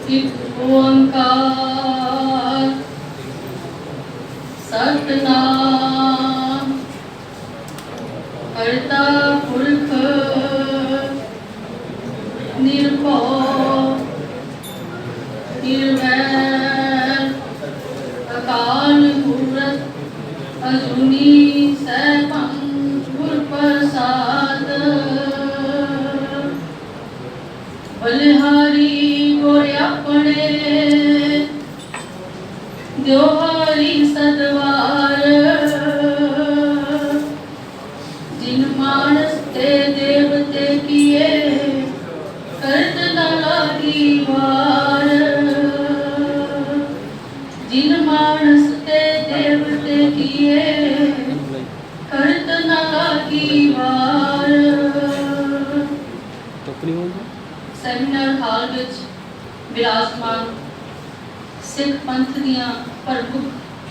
एक ओंकार सतनाम करता पुरख निर्भय निर्वैर अकाल मूरत अजूनी सैभं गुर प्रसाद बलिहारी गोरे अपने द्योहारी सदवार जिन मानस ते देवते किए करत न लागी वार जिन मानस ते देवते किए करत न लागी वार। सैमीनार हाल विच विराजमान सिख पंथ दियां प्रमुख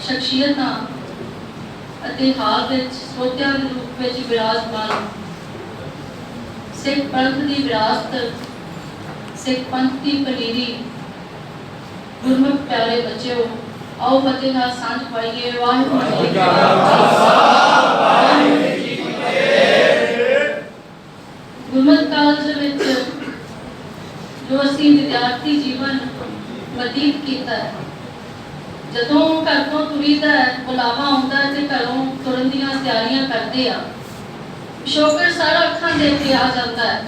शख्सियतां ਅਤੇ ਹਾਲ ਵਿੱਚ ਸਰੋਤਿਆਂ ਦੇ ਰੂਪ ਵਿੱਚ ਵਿਰਾਜਮਾਨ ਸਿੱਖ ਪੰਥ ਦੀ ਵਿਰਾਸਤ ਸਿੱਖ ਪੰਥ ਦੀ ਪਨੀਰੀ ਗੁਰਮੁਖ ਪਿਆਰੇ ਬੱਚਿਓ ਆਓ ਫਤਿਹ ਨਾਲ ਸਾਂਝ ਪਾਈਏ। ਵਾਹਿਗੁਰੂ ਜੀ ਕਾ ਖਾਲਸਾ ਵਾਹਿਗੁਰੂ ਜੀ ਕੀ ਫਤਿਹ। ਗੁਰਮੁਖ ਕਾਲਜ ਵਿੱਚ ਜੋ ਅਸੀਂ ਵਿਦਿਆਰਥੀ ਜੀਵਨ ਬਤੀਤ ਕੀਤਾ ਹੈ, ਜਦੋਂ ਘਰ ਤੋਂ ਤੁਰੀਦਾ ਬੁਲਾਵਾ ਆਉਂਦਾ ਤੇ ਘਰੋਂ ਤੁਰਨ ਦੀਆਂ ਤਿਆਰੀਆਂ ਕਰਦੇ ਆ, ਪਿਛੋਕੜ ਸਾਰਾ ਅੱਖਾਂ ਦੇ ਕੇ ਆ ਜਾਂਦਾ ਹੈ।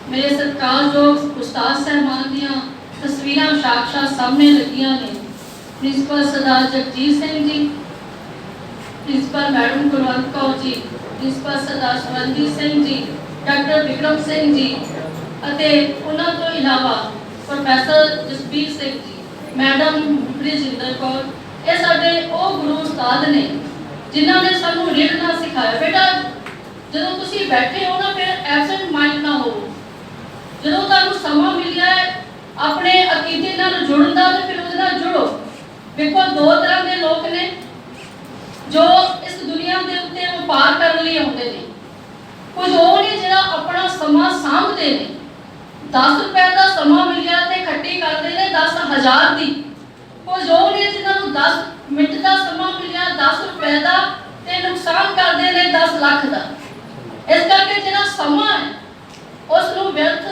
ਮੇਰੇ ਸਤਿਕਾਰਯੋਗ ਉਸਤਾਦ ਸਾਹਿਬਾਨ ਦੀਆਂ ਤਸਵੀਰਾਂ ਸਾਖਸ਼ਾਤ ਸਾਹਮਣੇ ਲੱਗੀਆਂ ਨੇ। ਪ੍ਰਿੰਸੀਪਲ ਸਰਦਾਰ Jagjit Singh ji, principal madam Kulwant Kaur ji, principal ਸਰਦਾਰ ਸਵਰਨਜੀਤ ਸਿੰਘ ਜੀ, ਡਾਕਟਰ ਵਿਕਰਮ ਸਿੰਘ ਜੀ ਅਤੇ ਉਹਨਾਂ ਤੋਂ ਇਲਾਵਾ ਪ੍ਰੋਫੈਸਰ ਜਸਬੀਰ ਸਿੰਘ ਜੀ, मैडम बृजिंदर कौर, ये साडे ओ गुरु उस्ताद ने जिन्हां ने सानू लिखना सिखाया। बेटा जदों तुसीं बैठे हो ना फिर एब्सेंट माइंड ना हो, जदों तुहानू समा मिलिया है अपने अकीदे नाल जुड़न दा ते फिर उहदे नाल जुड़ो। देखो दो तरह के लोग ने जो इस दुनिया दे उत्ते वपार करन लई आउंदे ने। कुछ वो ने जिहड़ा अपना समा सांभदे ने, 10 रुपए का समा मिलिया ते खट्टी करते हैं 10,000 की। कुछ वो ने जिन्होंने 10 मिनट का समा मिलिया 10 रुपए का ते नुकसान करते हैं 10 लाख का। इस करके जिहड़ा समा है उसनूं व्यर्थ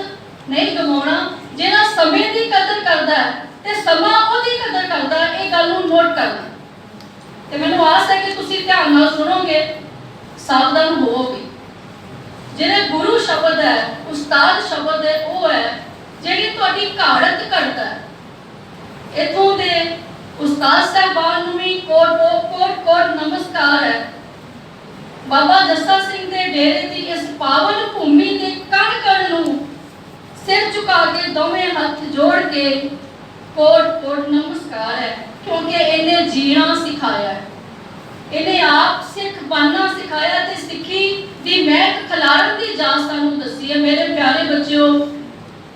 नहीं गवाउणा। जिहड़ा समय की कदर करता है ते समा उहदी कदर करता है, ये गल नूं नोट करना। ते मैनूं आस है कि तुसीं ध्यान नाल सुणोगे, सावधान होवोगे। ਜਿਹੜੇ ਗੁਰੂ ਸ਼ਬਦ ਹੈ, ਉਸਤਾਦ ਸ਼ਬਦ ਹੈ, ਉਹ ਹੈ ਜਿਹੜੀ ਤੁਹਾਡੀ ਘਾੜਤ ਕਰਦਾ ਹੈ। ਇਥੋਂ ਦੇ ਉਸਤਾਦ ਸਾਹਿਬਾਨ ਨੂੰ ਵੀ ਕੋਟ ਨਮਸਕਾਰ ਹੈ। ਬਾਬਾ ਜੱਸਾ ਸਿੰਘ ਦੇ ਡੇਰੇ ਦੀ ਇਸ ਪਾਵਨ ਭੂਮੀ ਦੇ ਕਣ ਕਣ ਨੂੰ ਸਿਰ ਝੁਕਾ ਕੇ ਦੋਵੇਂ ਹੱਥ ਜੋੜ ਕੇ ਕੋਟ ਨਮਸਕਾਰ ਹੈ, ਕਿਉਂਕਿ ਇਹਨੇ ਜੀਣਾ ਸਿਖਾਇਆ ਹੈ। ਇਹਨੇ ਆਪ ਸਿੱਖ ਬਣਨਾ ਸਿਖਾਇਆ ਤੇ ਸਿੱਖੀ ਦੀ ਮਹਿਕ ਖਿਲਾਰਨ ਦੀ ਜਾਚ ਸਾਨੂੰ ਦੱਸੀ ਹੈ। ਮੇਰੇ ਪਿਆਰੇ ਬੱਚਿਓ,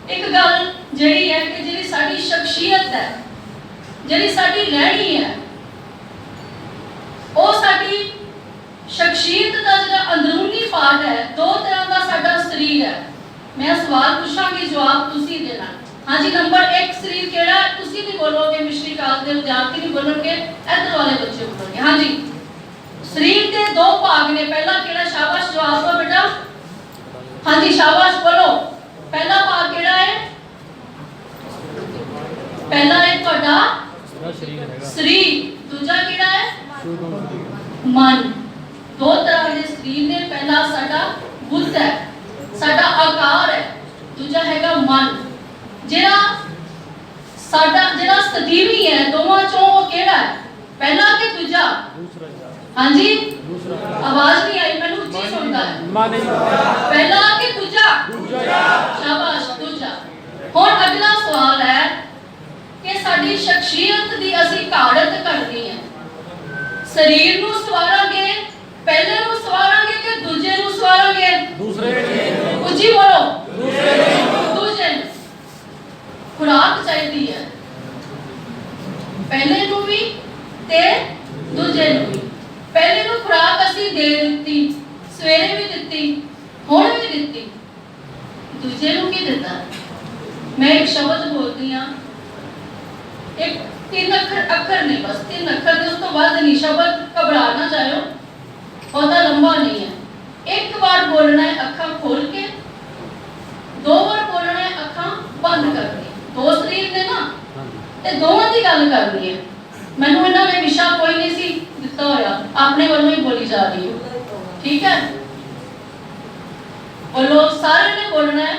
ਇੱਕ ਗੱਲ ਜਿਹੜੀ ਹੈ ਕਿ ਜਿਹੜੀ ਸਾਡੀ ਸ਼ਖਸੀਅਤ ਹੈ, ਜਿਹੜੀ ਸਾਡੀ ਰਹਿਣੀ ਹੈ, ਉਹ ਸਾਡੀ ਸ਼ਖਸੀਅਤ ਦਾ ਜਿਹੜਾ ਅੰਦਰੂਨੀ ਪਾਰਟ ਹੈ, ਦੋ ਤਰ੍ਹਾਂ ਦਾ ਸਾਡਾ ਸਰੀਰ ਹੈ। ਮੈਂ ਸਵਾਲ ਪੁੱਛਾਂਗੀ, ਜਵਾਬ ਤੁਸੀਂ ਦੇਣਾ। ਹਾਂਜੀ, ਨੰਬਰ 1 ਸਰੀਰ ਕਿਹੜਾ? ਤੁਸੀਂ ਨਹੀਂ ਬੋਲੋਗੇ, ਮਿਸ਼ਰੀ ਕਾਲ ਦੇ ਵਿਦਿਆਰਥੀ ਨਹੀਂ ਬੋਲਣਗੇ, ਇੱਧਰ ਵਾਲੇ ਬੱਚੇ ਬੋਲਣਗੇ। ਹਾਂਜੀ, शरीर के दो भाग ने, पहला केड़ा? शाबाश, जवाब दो बेटा। हाँ जी, शाबाश, बोलो। पहला भाग केड़ा है? पहला है ਤੁਹਾਡਾ शरीर, दूजा केड़ा है? मन। दो तरह के शरीर ने, पहला साडा बुद्ध है, साडा आकार है, दूजा हैगा मन। जेड़ा साडा जेड़ा सतीवी है, दोवां चों वो केड़ा है? पहला के दूजा? हाँ जी, आवाज नहीं आई, मैंने उच्ची सुनता है। पहला कि दूजा? शाबाश, दूजा। हुण अगला सवाल है कि साडी शख्सियत दी असी घाड़त करनी है। शरीर नूं सवारांगे, पहले नूं सवारांगे कि दूजे नूं सवारांगे? दूसरे। उच्ची बोलो। दूजे। खुराक चाहिदी है, पहले नूं भी ते दूजे नूं भी। पहले नूं खुराक असी दे दित्ती, सवेरे भी दित्ती, हुण भी दित्ती, दूजे नूं की दित्ता? मैं एक शब्द बोलती हाँ, एक 3 अखर नहीं, बस 3 अखर ने, उस तो बाद नहीं। शब्द घबरा ना जाओ, बहुत लंबा नहीं है। एक बार बोलना है अखा खोल के, 2 बार बोलना है अखा बंद करके। 2 शरीर ने ना, ते दोवां दी गल करनी है। मैनू इन्होंने विशा कोई नहीं सी दिता होया, अपने वालों ही बोली जा रही है, ठीक है। बोलो, सारे ने बोलना है,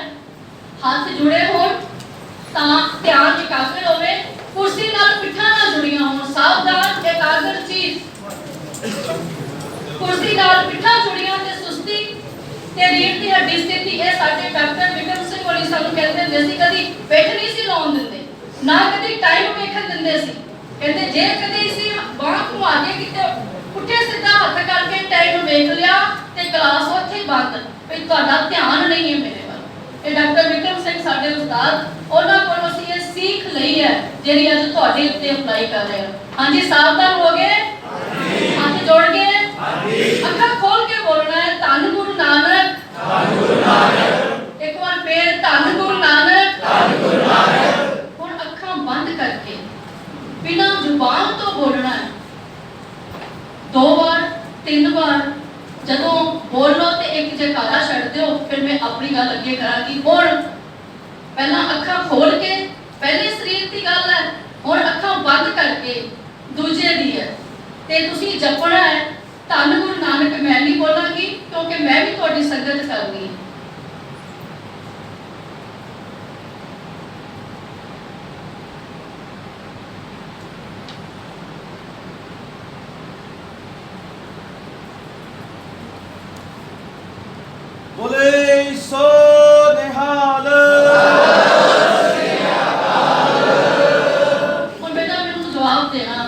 हाथ जुड़े हो, ध्यान एकाग्र होवे, कुर्सी नाल पिठा ना जुड़ियां हो। सावधान, एकाग्र चीज, कुर्सी नाल पिठा जुड़ियां ते सुस्ती ते रीढ़ दी हड्डी स्थिति। ये साडे डॉक्टर विक्रम सिंह होरी सानू कहते हुंदे सी, कदी बैठ नहीं सी लाउण दिंदे, ना कदी टाइम वेखण दिंदे सी। कहते जे कदी सी बांह घुमा के किते पुठे सीधा हत्थ करके टाइम वेख लिया ते क्लास उत्थे ही बंद, भी तुहाडा ध्यान नहीं है मेरे ਵੱਲ। ਇਹ ਡਾਕਟਰ ਵਿਕਰਮ ਸਿੰਘ ਸਾਡੇ ਉਸਤਾਦ, ਉਹਨਾਂ ਕੋਲੋਂ ਅਸੀਂ ਇਹ सीख ਲਈ ਹੈ ਜਿਹੜੀ ਅੱਜ ਤੁਹਾਡੇ ਉੱਤੇ ਅਪਲਾਈ ਕਰ ਰਹੇ ਹਾਂ। ਹਾਂਜੀ, ਸਾਵਧਾਨ ਹੋ ਗਏ? ਹੱਥ ਜੋੜ ਕੇ, ਅੱਖਾਂ ਖੋਲ ਕੇ ਬੋਲਣਾ ਹੈ, ਧੰਨ ਗੁਰੂ ਨਾਨਕ, ਧੰਨ ਗੁਰੂ ਨਾਨਕ। ਇੱਕ ਵਾਰ ਫੇਰ, ਧੰਨ ਗੁਰੂ ਨਾਨਕ, ਧੰਨ ਗੁਰੂ ਨਾਨਕ। ਹੁਣ ਅੱਖਾਂ ਬੰਦ ਕਰਕੇ ਬਿਨਾਂ ਜ਼ੁਬਾਨ ਤੋਂ ਬੋਲਣਾ ਹੈ, 2 बार 3 बार। ਜਦੋਂ ਬੋਲ ਲੋ ਤੇ ਇੱਕ ਜੈਕਾਰਾ ਛੱਡ ਦਿਓ, ਫਿਰ ਮੈਂ ਆਪਣੀ ਗੱਲ ਅੱਗੇ ਕਰਾਂਗੀ। ਹੁਣ ਪਹਿਲਾਂ ਅੱਖਾਂ ਖੋਲ ਕੇ, ਪਹਿਲੇ ਸਰੀਰ ਦੀ ਗੱਲ ਹੈ, ਹੁਣ ਅੱਖਾਂ ਬੰਦ ਕਰਕੇ ਦੂਜੇ ਦੀ ਹੈ। ਤੇ ਤੁਸੀਂ ਜਪਣਾ ਹੈ ਧੰਨ ਗੁਰੂ ਨਾਨਕ। ਮੈਂ ਨਹੀਂ ਬੋਲਾਂਗੀ ਕਿਉਂਕਿ ਮੈਂ ਵੀ ਤੁਹਾਡੀ ਸੰਗਤ ਕਰਨੀ ਹੈ। बोले सो निहाल। ਹੁਣ ਬੇਟਾ ਮੈਨੂੰ ਜਵਾਬ ਦੇਣਾ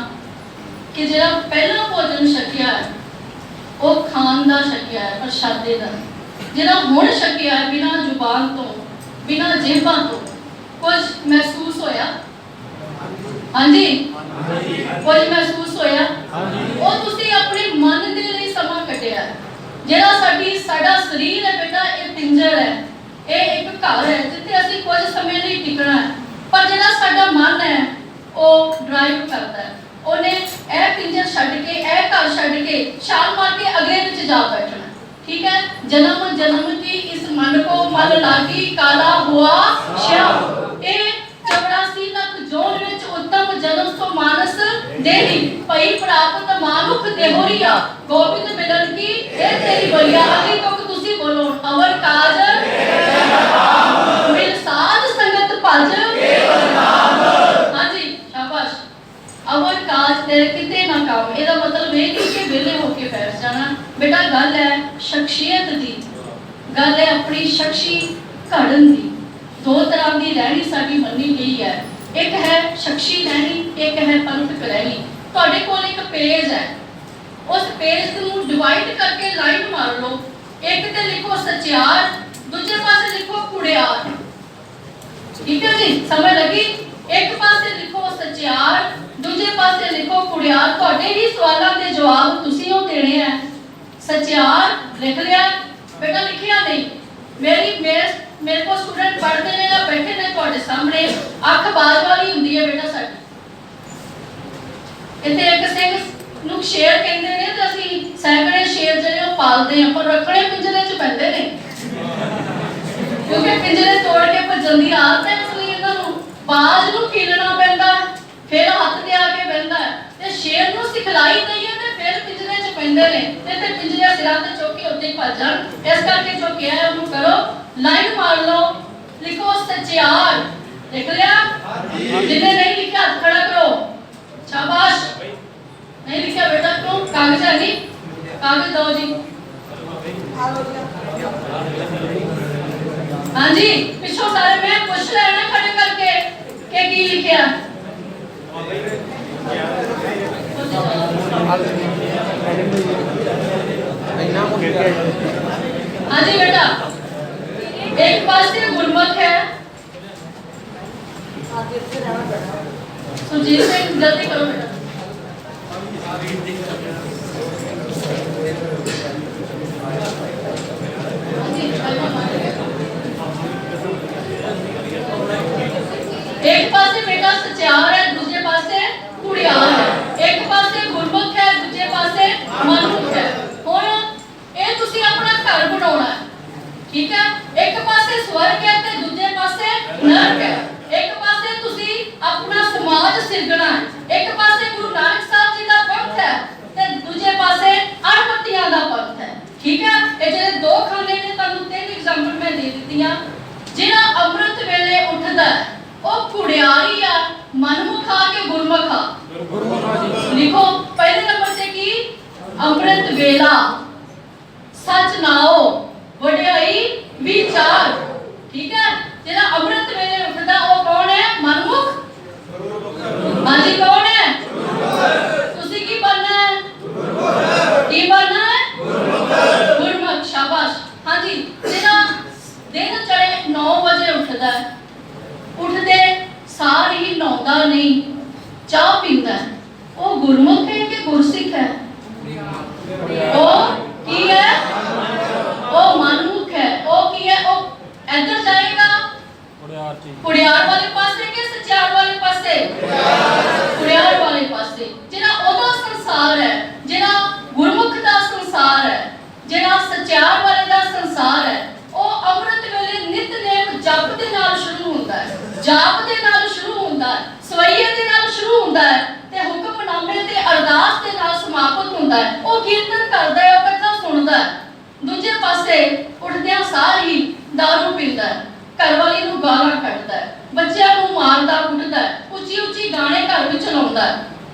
ਕਿ ਜਿਹੜਾ ਪਹਿਲਾ ਭੋਜਨ ਛਕਿਆ ਹੈ ਉਹ ਖਾਣ ਦਾ ਛਕਿਆ ਹੈ, ਪ੍ਰਸ਼ਾਦੇ ਦਾ। ਜਿਹੜਾ ਹੁਣ ਛਕਿਆ ਹੈ ਬਿਨਾਂ ਜ਼ੁਬਾਨ ਤੋਂ, ਬਿਨਾਂ ਜੇਬਾਂ ਤੋਂ, ਕੁਝ ਮਹਿਸੂਸ ਹੋਇਆ? ਹਾਂਜੀ, ਕੁਝ ਮਹਿਸੂਸ ਹੋਇਆ? ਉਹ ਤੁਸੀਂ ਆਪਣੇ ਮਨ ਦੇ ਲਈ ਸਮਾਂ ਕੱਢਿਆ। ਜਿਹੜਾ ਸਾਡਾ ਸਰੀਰ ਹੈ ਬੇਟਾ, ਇਹ ਪਿੰਜਰ ਹੈ, ਇਹ ਇੱਕ ਘਰ ਹੈ ਜਿੱਥੇ ਅਸੀਂ ਕੁਝ ਸਮੇਂ ਲਈ ਟਿਕਣਾ ਹੈ। ਪਰ ਜਿਹੜਾ ਸਾਡਾ ਮਨ ਹੈ ਉਹ ਡਰਾਈਵ ਕਰਦਾ ਹੈ, ਉਹਨੇ ਇਹ ਪਿੰਜਰ ਛੱਡ ਕੇ, ਇਹ ਘਰ ਛੱਡ ਕੇ ਛਾਲ ਮਾਰ ਕੇ ਅਗਲੇ ਵਿੱਚ ਜਾ ਬੈਠਣਾ, ठीक है। जन्म जन्म की इस मन को मल लागी, काला हुआ श्याम। ए 84 लख जोन विच उत्तम जन्म सो मानस देही, भई प्राप्त मानुख देहोरिया, गोविंद मिलन की ए तेरी बलिया। अगली तुक तुसी बोलो, अवर काज मिल साध संगत भज केवल नाम। हां जी, शाबाश। अवर काज तेरे किते ना काम, ਇਹਦਾ ਮਤਲਬ ਇਹ ਨਹੀਂ ਕਿ ਵਿਹਲੇ ਹੋ ਕੇ ਬੈਠ ਜਾਣਾ। बेटा गल है शख्सियत दी, गल है अपनी शख्सी घड़न दी। 2 तरह की रहनी साडी मन्नी गई है, एक है शख्सी रहनी, एक है पंथक रहनी। तुहाडे कोल एक पेज है, उस पेज नूं डिवाइड करके लाइन मार लो। एक ते लिखो सचियार, दूजे पासे लिखो कुड़ियार। ठीक है जी, समझ लगी? एक पासे लिखो सचियार, दूजे पासे लिखो कुड़ियार। तुहाडे ही सवालों के जवाब तुसीं हो देने हैं। सचियार लिख लिया बेटा, लिखिया नहीं। मेरे को स्टूडेंट पढ़ते ने या बैठे ने ਤੁਹਾਡੇ सामने, ਅੱਖ ਬਾਜ ਵਾਲੀ ਹੁੰਦੀ ਹੈ बेटा ਸਾਡੀ। ਇੱਥੇ ਇੱਕ ਸਿੰਘ ਨੂੰ ਸ਼ੇਰ ਕਹਿੰਦੇ ਨੇ ਤੇ ਅਸੀਂ ਸੈਂਕੜੇ ਸ਼ੇਰ ਜਿਹੜੇ ਉਹ ਪਾਲਦੇ ਹਾਂ, ਪਰ ਰੱਖਣੇ ਪਿੰਜਰੇ 'ਚ ਪੈਂਦੇ ਨੇ ਕਿਉਂਕਿ ਪਿੰਜਰੇ ਤੋੜ ਕੇ ਭੱਜਣ ਦੀ ਆਦਤ ਹੈ। ਇਸ ਲਈ ਇਹਨਾਂ ਨੂੰ ਬਾਜ ਨੂੰ ਖੇਲਣਾ ਪੈਂਦਾ, ਫਿਰ ਹੱਥ ਤੇ ਆ ਕੇ ਬਹਿੰਦਾ ਤੇ ਸ਼ੇਰ ਨੂੰ ਸਿਖਲਾਈ ਦਈਏ ਤੇ ਫਿਰ ਪਿੰਜਰੇ 'ਚ ਪੈਂਦੇ ਨੇ ਤੇ ਪਿੰਜਰੇ ਸਿਰਾਂ ਤੇ ਚੁੱਕ ਕੇ ਉੱਤੇ ਹੀ ਭੱਜ ਜਾਣ। ਇਸ ਕਰਕੇ ਜੋ ਕਿਹਾ ਹੈ ਉਹਨੂੰ ਕਰੋ, ਲਾਈਨ ਮਾਰ ਲਓ, ਲਿਖੋ सचियार। लिख लिया? जिन्हें नहीं लिखा हाथ खड़ा करो, शाबाश। नहीं लिखा बेटा, क्यों? कागज है नहीं? कागज दो जी। हाँ जी, पिछो सारे मैं पूछ लेना खड़े करके के की लिखा। हाँ जी बेटा, एक पास गुरमुख है। सुजीत सिंह जल्दी करो बेटा। एक पासे बेटा सचियार है, दूसरे ਸਿਰਜਣਾ ਹੈ। ਇੱਕ ਪਾਸੇ ਗੁਰੂ ਨਾਨਕ ਸਾਹਿਬ ਜੀ ਦਾ ਪੰਥ ਹੈ ਤੇ ਦੂਜੇ ਪਾਸੇ ਅਣਪੱਤੀਆਂ ਦਾ ਪੰਥ ਹੈ। ਠੀਕ ਹੈ, ਇਹ ਜਿਹੜੇ ਦੋ ਖਾਨੇ ਨੇ, ਤੁਹਾਨੂੰ ਤਿੰਨ ਐਗਜ਼ਾਮਪਲ ਮੈਂ ਦੇ ਦਿੱਤੀਆਂ। ਜਿਹੜਾ ਅੰਮ੍ਰਿਤ ਵੇਲੇ ਉੱਠਦਾ ਉਹ ਕੁੜਿਆਰੀ ਆ, ਮਨਮੁਖ ਆ ਕਿ ਗੁਰਮੁਖ ਆ? ਲਿਖੋ ਪਹਿਲੇ ਨੰਬਰ ਤੇ ਕੀ? ਅੰਮ੍ਰਿਤ ਵੇਲਾ, ਸੱਚ ਨਾਓ, ਵਡਿਆਈ ਵਿਚਾਰ। ਠੀਕ ਹੈ, ਜਿਹੜਾ ਅੰਮ੍ਰਿਤ ਵੇਲੇ ਉੱਠਦਾ ਉਹ ਕੌਣ ਹੈ? ਮਨਮੁਖ। ਹਾਂਜੀ ਕੌਣ ਹੈ? ਤੁਸੀਂ ਕੀ ਬਣਨਾ ਹੈ? ਕੀ ਬਣਨਾ ਹੈ? ਗੁਰਮੁਖ। ਸ਼ਾਬਾਸ਼। ਹਾਂਜੀ, ਜਿਹੜਾ ਦਿਨ ਚੜੇ 9 ਵਜੇ ਉੱਠਦਾ ਹੈ, ਉੱਠਦੇ ਸਾਰ ਹੀ ਨਹਾਉਂਦਾ ਨਹੀਂ, ਚਾਹ ਪੀਂਦਾ ਹੈ, ਉਹ ਗੁਰਮੁਖ ਹੈ ਕਿ ਗੁਰਸਿੱਖ ਹੈ? ਉਹ ਕੀ ਹੈ? ਉਹ ਮਨਮੁਖ ਹੈ। ਉਹ ਕੀ ਹੈ? ਉਹ ਇੱਧਰ ਜਾਏਗਾ ਕੁੜਿਆਰ ਵਾਲੇ ਪਾਸੇ ਕਿ ਸਚਿਆਰ ਵਾਲੇ ਪਾਸੇ? ਕੁੜਿਆਰ ਵਾਲੇ ਪਾਸੇ। ਜਿਹੜਾ ਉਹਦਾ ਸੰਸਾਰ ਹੈ, ਜਿਹੜਾ ਗੁਰਮੁਖ ਦਾ ਸੰਸਾਰ ਹੈ, ਜਿਹੜਾ ਸਚਿਆਰ ਵਾਲੇ ਦਾ ਸੰਸਾਰ ਹੈ, ਉਹ ਅੰਮ੍ਰਿਤ ਵੇਲੇ ਨਿਤਨੇਮ ਜਪ ਦੇ ਨਾਲ ਸ਼ੁਰੂ ਹੁੰਦਾ ਹੈ, ਜਾਪ ਦੇ ਨਾਲ ਸ਼ੁਰੂ ਹੁੰਦਾ ਹੈ, ਸਵਈਏ ਦੇ ਨਾਲ ਸ਼ੁਰੂ ਹੁੰਦਾ ਹੈ ਤੇ ਹੁਕਮਨਾਮੇ ਤੇ ਅਰਦਾਸ ਦੇ ਨਾਲ ਸਮਾਪਤ ਹੁੰਦਾ ਹੈ। ਉਹ ਕੀਰਤਨ ਕਰਦਾ ਹੈ, ਉਹ ਕਥਾ ਸੁਣਦਾ ਹੈ। ਦੂਜੇ ਪਾਸੇ ਉੱਠਦਿਆਂ ਸਾਰ ਹੀ ਦਾਰੂ ਪੀਂਦਾ ਹੈ, ਘਰ ਵਾਲੀ ਨੂੰ ਗਾਲਾਂ ਕੱਢਦਾ ਹੈ, ਬੱਚਿਆਂ ਨੂੰ ਮਾਰਦਾ ਕੁੱਟਦਾ ਹੈ, ਉੱਚੀ ਉੱਚੀ ਗਾਣੇ ਘਰ ਵਿੱਚ ਲਾਉਂਦਾ ਹੈ।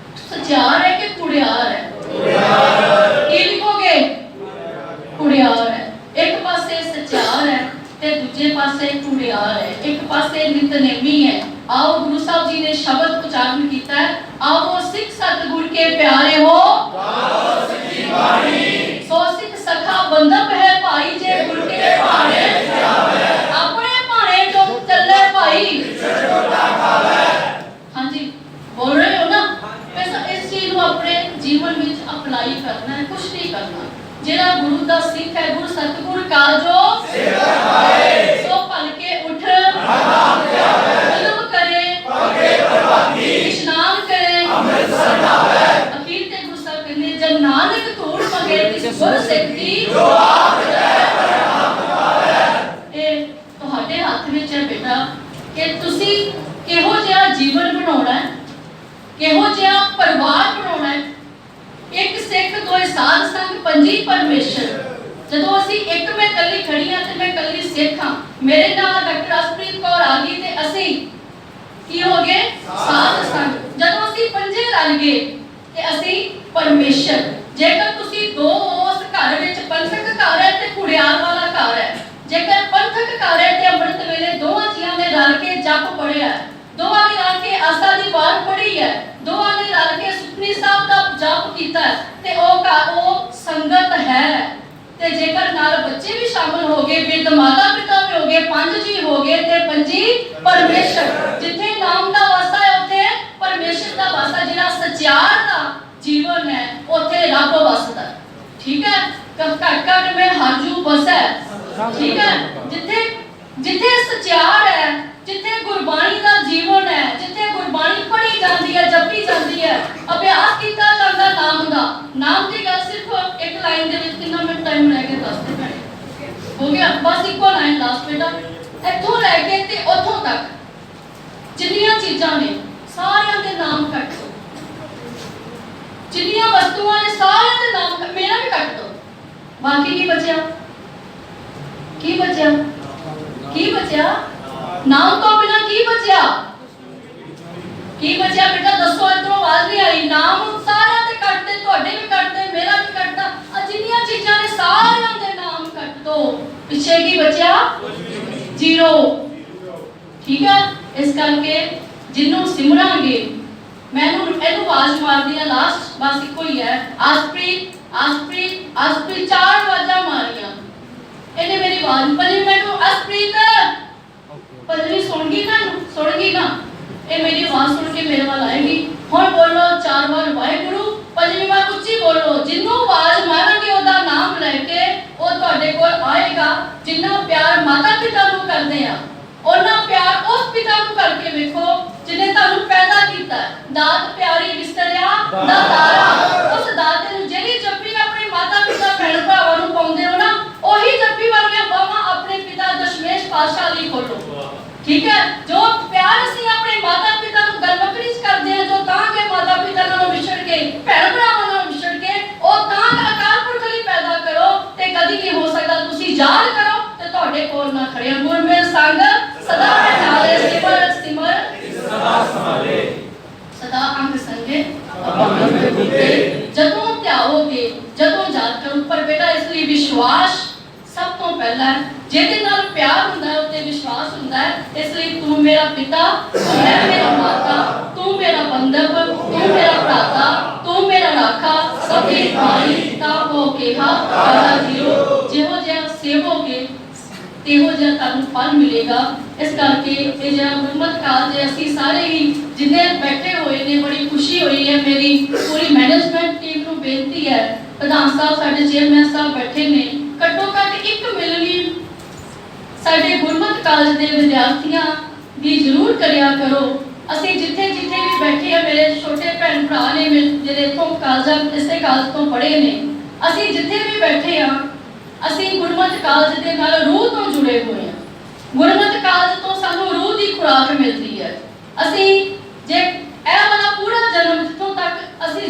ਸਚਿਆਰ ਹੈ ਕਿ ਕੁੜਿਆਰ ਹੈ? ਕੀ ਲਿਖੋਗੇ? ਕੁੜਿਆਰ ਹੈ। ਇੱਕ ਪਾਸੇ ਸਚਿਆਰ ਹੈ ਤੇ ਦੂਜੇ ਪਾਸੇ ਕੁੜਿਆਰ ਹੈ। ਇੱਕ ਪਾਸੇ ਨਿਤਨੇਮੀ ਹੈ। ਆਓ ਗੁਰੂ ਸਾਹਿਬ ਜੀ ਨੇ ਸ਼ਬਦ ਉਚਾਰਨ ਕੀਤਾ ਹੈ, ਆਓ ਸਿੱਖ ਸਤਿਗੁਰ ਕੇ ਪਿਆਰੇ ਹੋ, ਗਾਓ ਸਿੱਖੀ ਬਾਣੀ, ਸੋ ਸਿੱਖ ਸਖਾ ਬੰਧਪ ਹੈ ਭਾਈ, ਜੇ ਗੁਰ ਕੇ ਭਾਣੇ ਜਾਵੇ, ਆਪਣੇ ਭਾਣੇ ਤੋਂ ਚੱਲੇ ਭਾਈ, ਹਾਂਜੀ ਬੋਲ ਰਹੇ ਹੋ ਨਾ? ਇਸ ਚੀਜ਼ ਨੂੰ ਆਪਣੇ ਜੀਵਨ ਵਿੱਚ ਅਪਲਾਈ ਕਰਨਾ ਹੈ, ਕੁਛ ਨਹੀਂ ਕਰਨਾ। ਜਿਹੜਾ ਗੁਰੂ ਦਾ ਸਿੱਖ ਹੈ, ਗੁਰ ਸਤਿਗੁਰ ਕਾਜੋ ਸੇਵਾ ਪਾਏ, ਸੋ ਭਲ ਕੇ ਉਠ ਨਾਮ ਧਿਆਵੇ, ਕਲਮ ਕਰੇ ਭਾਗੇ ਪ੍ਰਭਾਤੀ, ਇਸ਼ਨਾਨ ਕਰੇ ਅੰਮ੍ਰਿਤ ਸਰਨਾਵੇ। ਅਖੀਰ ਤੇ ਗੁਰੂ ਸਾਹਿਬ ਕਹਿੰਦੇ, ਜਨ ਨਾਨਕ ਧੂੜ ਮੰਗੇ ਤਿਸ ਗੁਰ ਸਿੱਖ ਦੀ, ਜੋ ਆਪ ਜੈ ਪਰਨਾਮ ਪਾਵੇ। ਇਹ ਤੁਹਾਡੇ ਹੱਥ ਵਿੱਚ ਹੈ ਬੇਟਾ ਕਿ ਤੁਸੀਂ ਕਿਹੋ ਜਿਹਾ ਜੀਵਨ ਬਣਾਉਣਾ ਹੈ, ਕਿਹੋ ਜਿਹਾ ਪਰਿਵਾਰ ਬਣਾਉਣਾ ਹੈ। ਇੱਕ ਸਿੱਖ, ਦੋਏ ਸਾਧ ਸੰਗ, ਪੰਜੀ ਪਰਮੇਸ਼ਰ। ਜਦੋਂ ਅਸੀਂ ਇੱਕ, ਮੈਂ ਕੱਲੀ ਖੜੀ ਹਾਂ ਤੇ ਮੈਂ ਕੱਲੀ ਸਿੱਖ ਹਾਂ, ਮੇਰੇ ਨਾਲ ਡਾਕਟਰ ਅਸਪ੍ਰੀਤ ਕੌਰ ਆ ਗਈ ਤੇ ਅਸੀਂ ਕੀ ਹੋ ਗਏ? ਸਾਧ ਸੰਗ। ਜਦੋਂ ਅਸੀਂ ਪੰਜੇ ਰਲ ਗਏ ਤੇ ਅਸੀਂ ਪਰਮੇਸ਼ਰ। ਜੇਕਰ ਤੁਸੀਂ ਦੋ ਉਸ ਘਰ ਵਿੱਚ, ਪੰਥਕ ਘਰ ਹੈ ਤੇ ਕੁੜਿਆਰ ਵਾਲਾ ਘਰ ਹੈ, ਜੇਕਰ ਪੰਥਕ ਘਰ ਹੈ ਤੇ ਅੰਮ੍ਰਿਤ ਵੇਲੇ ਦੋਵਾਂ ਜੀਆਂ ਨੇ ਰਲ ਕੇ ਜਪ ਪੜਿਆ, ਦੋਵਾਂ ਨੇ ਰਲ ਕੇ ਆਸਾ ਦੀ ਵਾਰ ਪੜ੍ਹੀ ਹੈ, ਦੋਵਾਂ ਨੇ ਰਲ ਕੇ ਸੁਖਮਨੀ ਸਾਹਿਬ ਦਾ ਜਪ ਕੀਤਾ ਤੇ ਉਹ ਸੰਗਤ ਹੈ। ਤੇ ਜੇਕਰ ਨਾਲ ਬੱਚੇ ਵੀ ਸ਼ਾਮਲ ਹੋ ਗਏ, ਬਿਰਧ ਮਾਤਾ ਪਿਤਾ ਵੀ ਹੋ ਗਏ, ਪੰਜ ਜੀ ਹੋ ਗਏ ਤੇ ਪੰਜੀ ਪਰਮੇਸ਼ਰ। ਜਿੱਥੇ ਨਾਮ ਦਾ ਵਾਸਾ ਹੈ ਉੱਥੇ ਪਰਮੇਸ਼ਰ ਦਾ ਵਾਸਾ। ਜਿਹੜਾ ਸਚਿਆਰ ਦਾ ਜੀਵਨ ਹੈ ਉੱਥੇ ਰੱਬ ਵਸਦਾ। ਠੀਕ ਹੈ, ਘਟ ਘਟ ਮੈਂ ਹਰਜੂ ਬਸੈ। ਠੀਕ ਹੈ, ਜਿੱਥੇ ਸਚਿਆਰ ਹੈ, ਜਿੱਥੇ ਗੁਰਬਾਣੀ ਦਾ ਜੀਵਨ ਹੈ, ਜਿੱਥੇ ਗੁਰਬਾਣੀ ਪੜ੍ਹੀ ਜਾਂਦੀ ਹੈ, ਜਪੀ ਜਾਂਦੀ ਹੈ, ਅਭਿਆਸ ਕੀਤਾ ਜਾਂਦਾ ਨਾਮ ਦਾ। ਨਾਮ ਦੀ ਗੱਲ ਸਿਰਫ ਇੱਕ ਲਾਈਨ ਦੇ ਵਿੱਚ ਕਿੰਨਾ ਮਿੰਟ ਟਾਈਮ ਲੈ ਕੇ ਦੱਸਦੇ ਭੈਣੇ? ਹੋ ਗਿਆ ਬਸ ਇੱਕੋ ਲਾਈਨ ਲਾਸਟ ਬੇਟਾ। ਇੱਥੋਂ ਲੈ ਕੇ ਤੇ ਉੱਥੋਂ ਤੱਕ ਜਿੰਨੀਆਂ ਚੀਜ਼ਾਂ ਨੇ ਸਾਰਿਆਂ ਦੇ ਨਾਮ ਕੱਟ ਦਿਓ, ਜਿੰਨੀਆਂ ਵਸਤੂਆਂ ਨੇ ਸਾਰਿਆਂ ਦੇ ਨਾਮ, ਮੇਰਾ ਵੀ ਕੱਟ ਦਿਓ। ਬਾਕੀ ਕੀ ਬਚਿਆ? ਕੀ ਬਚਿਆ? ਕੀ ਬਚਿਆ? ਨਾਮ ਤੋਂ ਬਿਨਾ ਕੀ ਬਚਿਆ? ਕੀ ਬਚਿਆ ਬੇਟਾ? ਦੱਸੋ, ਇਧਰੋਂ ਆਵਾਜ਼ ਨਹੀਂ ਆਈ। ਨਾਮ ਸਾਰਿਆਂ ਦੇ ਕੱਟਦੇ, ਤੁਹਾਡੇ ਵੀ ਕੱਟਦੇ, ਮੇਰਾ ਵੀ ਕੱਟਦਾ। ਆ ਜਿੰਨੀਆਂ ਚੀਜ਼ਾਂ ਨੇ ਸਾਰਿਆਂ ਦੇ ਨਾਮ ਕੱਟ ਦੋ, ਪਿੱਛੇ ਕੀ ਬਚਿਆ? ਜ਼ੀਰੋ। ਠੀਕ ਹੈ, ਇਸ ਕਰਕੇ ਜਿਹਨੂੰ ਸਿਮਰਾਂਗੇ, ਮੈਨੂੰ ਇਹਨੂੰ ਆਵਾਜ਼ ਮਾਰਦੀ ਆ ਲਾਸਟ, ਬਸ ਇੱਕੋ ਹੀ ਹੈ, ਆਸਪ੍ਰੀਤ ਆਸਪ੍ਰੀਤ ਆਸਪ੍ਰੀਤ। 4 ਆਵਾਜ਼ਾਂ ਮਾਰੀਆਂ ਇਹਨੇ ਮੇਰੀ ਆਵਾਜ਼। ਪੰਜਵੀਂ ਮੈਨੂੰ ਆਸਪ੍ਰੀਤ, ਪੰਜਵੀਂ ਸੁਣ ਗਈ ਨਾ, ਸੁਣ ਗਈ ਨਾ? ਇਹ ਮੇਰੀ ਆਵਾਜ਼ ਸੁਣ ਕੇ ਮੇਰੇ ਵੱਲ ਆਏਗੀ। ਹੁਣ ਬੋਲੋ 4 ਵਾਰ ਵਾਹਿਗੁਰੂ, ਪੰਜਵੀਂ ਵਾਰ ਉੱਚੀ ਬੋਲੋ। ਜਿਹਨੂੰ ਆਵਾਜ਼ ਮਾਰਾਂਗੇ ਉਹਦਾ ਨਾਮ ਲੈ ਕੇ ਉਹ ਤੁਹਾਡੇ ਕੋਲ ਆਏਗਾ। ਜਿੰਨਾ ਪਿਆਰ ਮਾਤਾ ਪਿਤਾ ਨੂੰ ਕਰਦੇ ਆ, ਉਹਨਾਂ ਪਿਆਰ ਉਸ ਪਿਤਾ ਨੂੰ ਕਰਕੇ ਵੇਖੋ ਜਿਹਨੇ ਤੁਹਾਨੂੰ ਪੈਦਾ ਕੀਤਾ। ਦਾਤ ਪਿਆਰੀ ਵਿਸਰਿਆ ਦਾਤਾਰਾ। ਉਸ ਦਾਤੇ ਨੂੰ ਜਿਹੜੀ ਜੱਫੀ ਆਪਣੇ ਮਾਤਾ ਪਿਤਾ ਭੈਣ ਭਰਾਵਾਂ ਨੂੰ ਪਾਉਂਦੇ ਹੋ ਨਾ, ਉਹੀ ਜੱਫੀ ਵਾਲੀਆਂ ਬਾਹਾਂ ਆਪਣੇ ਪਿਤਾ ਦਸ਼ਮੇਸ਼ ਪਾਤਸ਼ਾਹ ਲਈ ਖੋਲੋ। ਠੀਕ ਹੈ, ਜੋ ਪਿਆਰ ਅਸੀਂ ਆਪਣੇ ਮਾਤਾ ਪਿਤਾ ਨੂੰ ਗਲਵਕੜੀ ਚ ਕਰਦੇ ਹਾਂ, ਜੋ ਉੱਤੇ ਜਦੋਂ ਧਿਆਓਗੇ, ਜਦੋਂ ਯਾਦ ਕਰੋ। ਪਰ ਬੇਟਾ ਇਸ ਲਈ ਵਿਸ਼ਵਾਸ ਸਭ ਤੋਂ ਪਹਿਲਾਂ ਹੈ। ਜਿਹਦੇ ਨਾਲ ਪਿਆਰ ਹੁੰਦਾ ਹੈ ਉੱਤੇ ਵਿਸ਼ਵਾਸ ਹੁੰਦਾ ਹੈ। ਇਸ ਲਈ ਤੂੰ ਮੇਰਾ ਪਿਤਾ, ਮੈਂ ਮੇਰਾ ਮਾਤਾ, ਤੂੰ ਮੇਰਾ ਬੰਧਪ, ਤੂੰ ਮੇਰਾ ਭਰਾਤਾ, ਤੂੰ ਮੇਰਾ ਰਾਖਾ, ਸਭੇ ਭਾਈ ਤਾਂ ਹੋ ਕਿਹਾ ਆਲਾ ਜੀਓ। ਜਿਹੋ ਜਿਹਾ ਸੇਵੋਗੇ तेहो जिहा तुहानूं फल मिलेगा। इस करके ये जिहा गुरमत कालज असीं सारे ही जिन्ने बैठे हुए ने बड़ी खुशी हुई है। मेरी पूरी मैनेजमेंट टीम नूं बेनती है, प्रधान साहब साडे चेयरमैन साहब बैठे ने, घट्टो घट एक मिलनी साडे गुरमत कालज दे विद्यार्थियां दी जरूर करिया करो। असीं जिथे जिथे भी बैठे हैं, मेरे छोटे भैन भरा ने जिहड़े इत्थों कालज इसे कालज तो पढ़े ने, असीं जिथे भी बैठे हाँ ਅਸੀਂ ਗੁਰਮਤ ਕਾਲਜ ਦੇ ਨਾਲ ਰੂਹ ਤੋਂ ਜੁੜੇ ਹੋਏ ਹਾਂ। ਗੁਰਮਤ ਕਾਲਜ ਤੋਂ ਸਾਨੂੰ ਰੂਹ ਦੀ ਖੁਰਾਕ ਮਿਲਦੀ ਹੈ। ਅਸੀਂ ਜੇ ਇਹ ਵਾਲਾ ਪੂਰਾ ਜਨਮ ਜਿੱਥੋਂ ਤੱਕ ਅਸੀਂ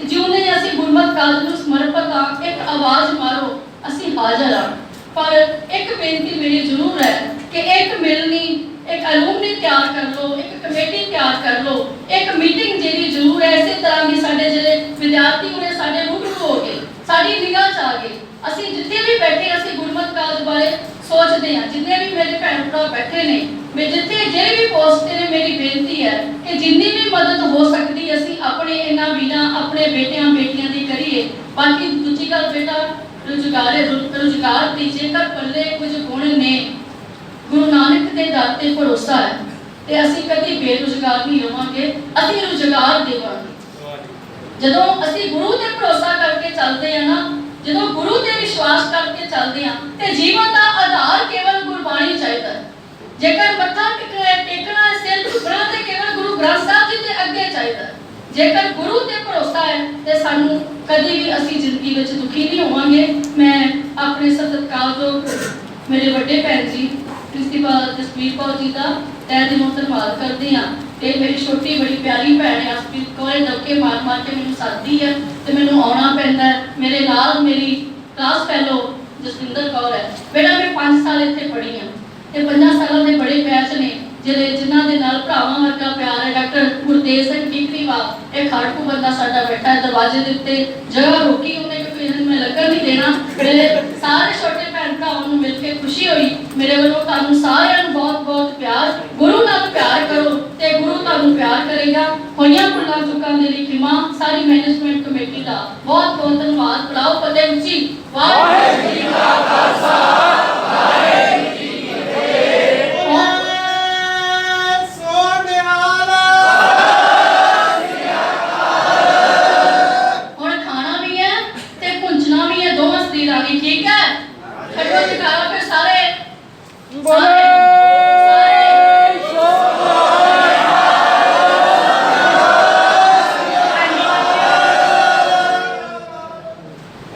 ਜਿਉਂਦੇ ਅਸੀਂ ਗੁਰਮਤ ਕਾਲਜ ਨੂੰ ਸਮਰਪਿਤ ਹਾਂ। ਇੱਕ ਆਵਾਜ਼ ਮਾਰੋ, ਅਸੀਂ ਹਾਜ਼ਰ ਹਾਂ। ਪਰ ਇੱਕ ਬੇਨਤੀ ਮੇਰੀ ਜ਼ਰੂਰ ਹੈ ਕਿ ਇੱਕ ਮਿਲਣੀ, ਇੱਕ ਐਲੂਮਨੀ ਤਿਆਰ ਕਰ ਲਓ, ਇੱਕ ਕਮੇਟੀ ਤਿਆਰ ਕਰ ਲਓ, ਇੱਕ ਮੀਟਿੰਗ ਜਿਹੜੀ ਜ਼ਰੂਰ ਹੈ। ਇਸੇ ਤਰ੍ਹਾਂ ਦੀ ਸਾਡੇ ਜਿਹੜੇ ਵਿਦਿਆਰਥੀ ਉਹਨੇ ਸਾਡੇ ਰੂਬਰੂ ਹੋ ਗਏ, ਸਾਡੀ ਨਿਗਾਹ 'ਚ ਆ ਗਏ। ਅਸੀਂ ਜਿੱਥੇ ਵੀ ਬੈਠੇ ਅਸੀਂ ਗੁਰਮਤ ਕਾਲਜ ਬਾਰੇ ਸੋਚਦੇ ਹਾਂ। ਜਿੰਨੇ ਵੀ ਮੇਰੇ ਭੈਣ ਭਰਾ ਬੈਠੇ ਨੇ, ਮੈਂ ਜਿੱਥੇ ਜਿਹੜੇ ਵੀ ਪੋਸਟ ਤੇ ਨੇ, ਮੇਰੀ ਬੇਨਤੀ ਹੈ ਕਿ ਜਿੰਨੀ ਵੀ ਮਦਦ ਹੋ ਸਕਦੀ ਅਸੀਂ ਆਪਣੇ ਇਹਨਾਂ ਵੀਰਾਂ, ਆਪਣੇ ਬੇਟਿਆਂ ਬੇਟੀਆਂ ਦੀ ਕਰੀਏ। ਬਾਕੀ ਦੂਜੀ ਗੱਲ ਬੇਟਾ, ਰੁਜ਼ਗਾਰ ਦੀ ਜੇਕਰ ਪੱਲੇ ਕੁਝ ਗੁਣ ਨੇ, ਗੁਰੂ ਨਾਨਕ ਦੇ ਦਰ ਤੇ ਭਰੋਸਾ ਹੈ ਤੇ ਅਸੀਂ ਕਦੀ ਬੇਰੁਜ਼ਗਾਰ ਨਹੀਂ ਰਵਾਂਗੇ, ਅਸੀਂ ਰੁਜ਼ਗਾਰ ਦੇਵਾਂਗੇ। ਜਦੋਂ ਅਸੀਂ ਗੁਰੂ ਤੇ ਭਰੋਸਾ ਕਰਕੇ ਚੱਲਦੇ ਹਾਂ ਨਾ, ਜਦੋਂ ਗੁਰੂ ਤੇ ਵਿਸ਼ਵਾਸ ਕਰਕੇ ਚੱਲਦੇ ਹਾਂ ਤੇ ਜੀਵਨ ਦਾ ਆਧਾਰ ਕੇਵਲ ਗੁਰਬਾਣੀ ਚਾਹੀਦਾ ਹੈ। ਜੇਕਰ ਮੱਥਾ ਟੇਕਣਾ ਸਿਰ ਝੁਕਣਾ ਤੇ ਕੇਵਲ ਗੁਰੂ ਗ੍ਰੰਥ ਸਾਹਿਬ ਜੀ ਦੇ ਅੱਗੇ ਚਾਹੀਦਾ ਹੈ। ਜੇਕਰ ਗੁਰੂ ਤੇ ਭਰੋਸਾ ਹੈ ਤੇ ਸਾਨੂੰ ਕਦੀ ਵੀ ਅਸੀਂ ਜ਼ਿੰਦਗੀ ਵਿੱਚ ਦੁਖੀ ਨਹੀਂ ਹੋਵਾਂਗੇ। ਮੈਂ ਆਪਣੇ ਸਤਿਕਾਰਯੋਗ ਮੇਰੇ ਵੱਡੇ ਭੈਣ ਜੀ ਪ੍ਰਿੰਸੀਪਲ ਜਸਵੀਰ ਕੌਰ ਜੀ ਦਾ ਤਹਿ ਦਿਲੋਂ ਧੰਨਵਾਦ ਕਰਦੀ ਹਾਂ। ਤੇ ਮੇਰੀ ਛੋਟੀ ਬੜੀ ਪਿਆਰੀ ਭੈਣ ਅਸਪ੍ਰੀਤ ਕੌਰ ਦਬਕੇ ਮਾਰ ਕੇ ਮੈਨੂੰ ਸੱਦਦੀ ਹੈ ਤੇ ਮੈਨੂੰ ਆਉਣਾ ਪੈਂਦਾ। ਮੇਰੇ ਨਾਲ ਮੇਰੀ ਕਲਾਸ ਫੈਲੋ ਜਸਵਿੰਦਰ ਕੌਰ ਹੈ। ਬੇਟਾ ਮੈਂ 5 ਸਾਲ ਇੱਥੇ ਪੜ੍ਹੀ ਹਾਂ ਤੇ 5 ਸਾਲਾਂ ਦੇ ਬੜੇ ਬੈਚ ਨੇ ਜਿਨ੍ਹਾਂ ਦੇ ਨਾਲ ਭਰਾਵਾਂ ਵਰਗਾ ਪਿਆਰ ਹੈ। ਡਾਕਟਰ ਗੁਰਤੇਜ ਸਿੰਘ ਠੀਕਰੀਵਾਲ, ਇਹ ਖਾੜਕੂ ਬੰਦਾ ਸਾਡਾ ਬੈਠਾ ਹੈ ਦਰਵਾਜ਼ੇ ਦੇ ਉੱਤੇ, ਜਗ੍ਹਾ ਰੋਕੀ ਉਹਨੇ ਕਿਉਂਕਿ ਇਹਨਾਂ ਨੂੰ ਮੈਂ ਲੱਗਣ ਨਹੀਂ ਦੇਣਾ। ਮੇਰੇ ਸਾਰੇ ਛੋਟੇ ਭੈਣ ਭਰਾਵਾਂ ਨੂੰ ਮਿਲ ਕੇ ਖੁਸ਼ੀ ਹੋਈ। ਮੇਰੇ ਵੱਲੋਂ ਤੁਹਾਨੂੰ ਸਾਰਿਆਂ ਨੂੰ ਬਹੁਤ ਬਹੁਤ ਪਿਆਰ। ਗੁਰੂ ਨਾਲ ਪਿਆਰ ਕਰੋ ਤੇ ਗੁਰੂ ਤੁਹਾਨੂੰ ਪਿਆਰ ਕਰੇਗਾ। ਹੋਈਆਂ ਭੁੱਲਾਂ ਚੁੱਕਾਂ ਦੇ ਲਈ ਖਿਮਾ। ਸਾਰੀ ਮੈਨੇਜਮੈਂਟ ਕਮੇਟੀ ਦਾ ਬਹੁਤ ਬਹੁਤ ਧੰਨਵਾਦ। ਬੁਲਾਓ ਫਤਿਹ ਉੱਚੀ। ਵਾਹਿਗੁਰੂ ਜੀ ਕਾ ਖਾਲਸਾ, ਵਾਹਿਗੁਰੂ ਜੀ ਕੀ ਫਤਿਹ। ठीक है, खड़ो जयकारा फिर सारे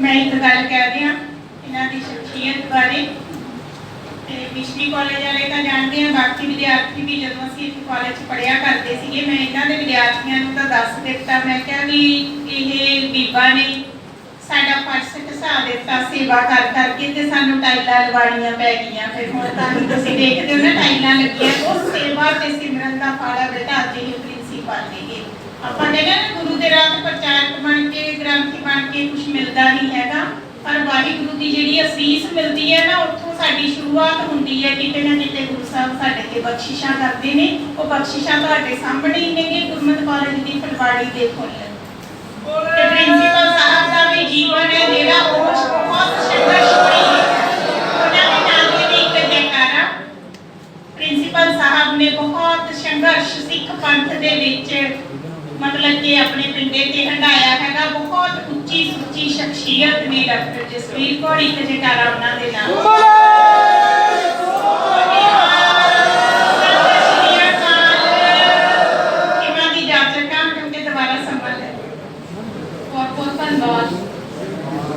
मैं एक गल कह रही हाँ इन्हां दी शख्सियत बारे। पिछली कॉलेज वाले तो जानते हैं, बाकी विद्यार्थी भी जब असीं इत्थे कॉलेज पढ़िया करते सीगे, मैं इन्हां दे विद्यार्थियों नूं तां दस दित्ता। मैं कहा भी इह बीबा ने साडा फर्श घसा दिता सेवा कर करके ते सानूं टाइलां लवाणियां पै गईयां। फिर हुण तुहानूं तुसीं देखदे हो ना टाइलां लगियां, उस सेवा ते सिमरन दा फाड़ा बेटा अज ही प्रिंसीपल नेगे। आपां कहने ना गुरु दे राह प्रचारक बन के ग्रंथी बन के कुछ मिलदा नहीं हैगा, पर वाहिगुरू दी जिहड़ी असीस मिलदी है ना, उत्थों साडी शुरुआत हुंदी है। किते ना किते गुरु साहब साडे ते बख्शिशां करदे ने, ਉਹ बख्शिशां तुहाडे सामणे ही नेगे। गुरमत कॉलेज दी फुलवाड़ी दे फुੱਲ ते प्रिंसीपल साहब दा भी जीवन है जेड़ा उस बहुत संघर्षमयी है। उन्हां दे नाम ते भी एक जयकारा। प्रिंसीपल साहब ने बहुत संघर्ष सिख पंथ दे विच मतलब कि अपने पिंडे ते हंडाया हैगा। बहुत उच्ची सुच्ची शख्सियत ने डॉक्टर जसवीर कौर। एक जयकारा उन्हां दे नाम।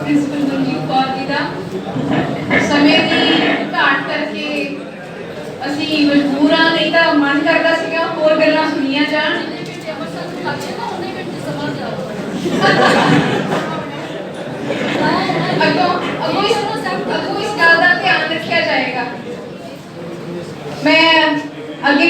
प्रिंसिपल गुरजीत कौर जी का समय की घाट करके असी मजबूर हाँ, नहीं तो मन करता सीगा होर गल्लां सुनिया जान। अगों इस गल का ध्यान रखा जाएगा। मैं अगे